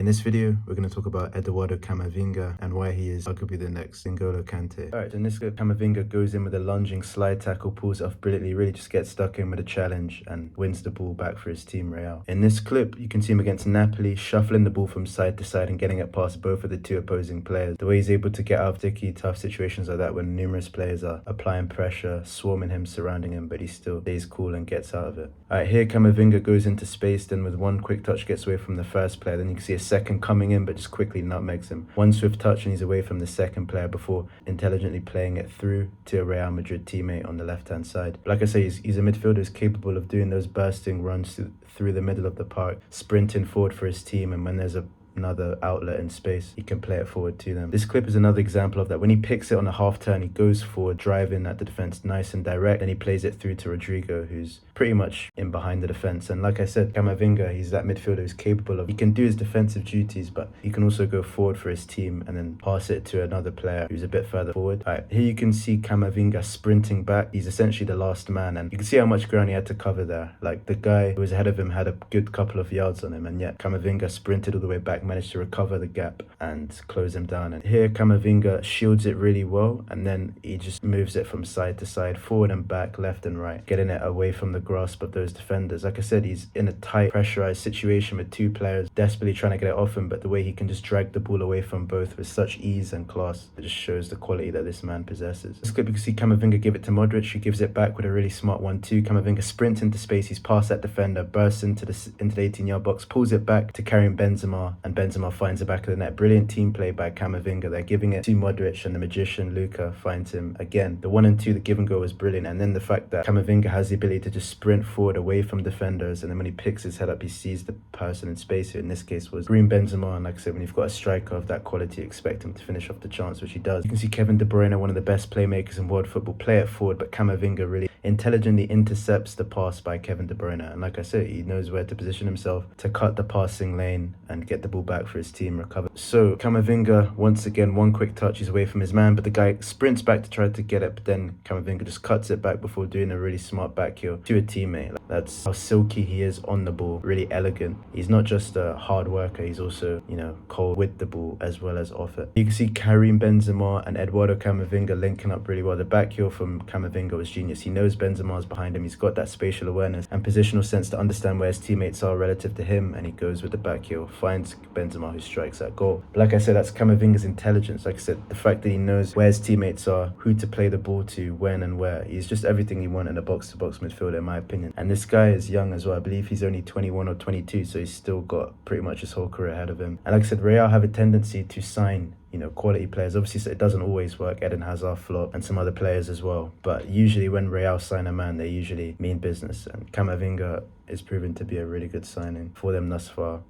In this video, we're going to talk about Eduardo Camavinga and why he is arguably the next N'Golo Kante. Alright, in this clip, Camavinga goes in with a lunging slide tackle, pulls it off brilliantly, really just gets stuck in with a challenge and wins the ball back for his team Real. In this clip, you can see him against Napoli, shuffling the ball from side to side and getting it past both of the two opposing players. The way he's able to get out of sticky, tough situations like that when numerous players are applying pressure, swarming him, surrounding him, but he still stays cool and gets out of it. Alright, here Camavinga goes into space, then with one quick touch gets away from the first player, then you can see a second coming in but just quickly nutmegs him. One swift touch and he's away from the second player before intelligently playing it through to a Real Madrid teammate on the left hand side. But like I say, he's a midfielder who's capable of doing those bursting runs through the middle of the park, sprinting forward for his team, and when there's another outlet in space, he can play it forward to them. This clip is another example of that. When he picks it on a half turn, he goes forward, driving at the defense nice and direct, then he plays it through to Rodrigo, who's pretty much in behind the defense. And like I said, Camavinga, he's that midfielder who's capable of, he can do his defensive duties, but he can also go forward for his team and then pass it to another player who's a bit further forward. Alright, here you can see Camavinga sprinting back. He's essentially the last man, and you can see how much ground he had to cover there. Like, the guy who was ahead of him had a good couple of yards on him, and yet Camavinga sprinted all the way back, managed to recover the gap and close him down. And here Camavinga shields it really well, and then he just moves it from side to side, forward and back, left and right, getting it away from the grasp of those defenders. Like I said, he's in a tight, pressurized situation with two players desperately trying to get it off him, but the way he can just drag the ball away from both with such ease and class, it just shows the quality that this man possesses. This clip, you can see Camavinga give it to Modric, who gives it back with a really smart 1-2. Camavinga sprints into space, he's past that defender, bursts into the 18-yard box, pulls it back to carrying Benzema, and Benzema finds the back of the net. Brilliant team play by Camavinga. They're giving it to Modric, and the magician Luka finds him again. The 1 and 2, the give and go was brilliant, and then the fact that Camavinga has the ability to just sprint forward away from defenders, and then when he picks his head up, he sees the person in space, who in this case was Green Benzema. And like I said, when you've got a striker of that quality, expect him to finish off the chance, which he does. You can see Kevin De Bruyne, one of the best playmakers in world football, play it forward, but Camavinga really intelligently intercepts the pass by Kevin De Bruyne. And like I said, he knows where to position himself to cut the passing lane and get the ball back for his team, recover. So Camavinga, once again, one quick touch, he's away from his man, but the guy sprints back to try to get it, but then Camavinga just cuts it back before doing a really smart back heel to a teammate. That's how silky he is on the ball, really elegant. He's not just a hard worker, he's also, cold with the ball as well as off it. You can see Karim Benzema and Eduardo Camavinga linking up really well. The back heel from Camavinga was genius. He knows Benzema's behind him, he's got that spatial awareness and positional sense to understand where his teammates are relative to him, and he goes with the back heel, finds Benzema, who strikes that goal. But like I said, that's Camavinga's intelligence. Like I said, the fact that he knows where his teammates are, who to play the ball to, when and where. He's just everything you want in a box-to-box midfielder, in my opinion. And this guy is young as well. I believe he's only 21 or 22, so he's still got pretty much his whole career ahead of him. And like I said, Real have a tendency to sign quality players. Obviously, it doesn't always work. Eden Hazard flop and some other players as well. But usually when Real sign a man, they usually mean business. And Camavinga is proven to be a really good signing for them thus far.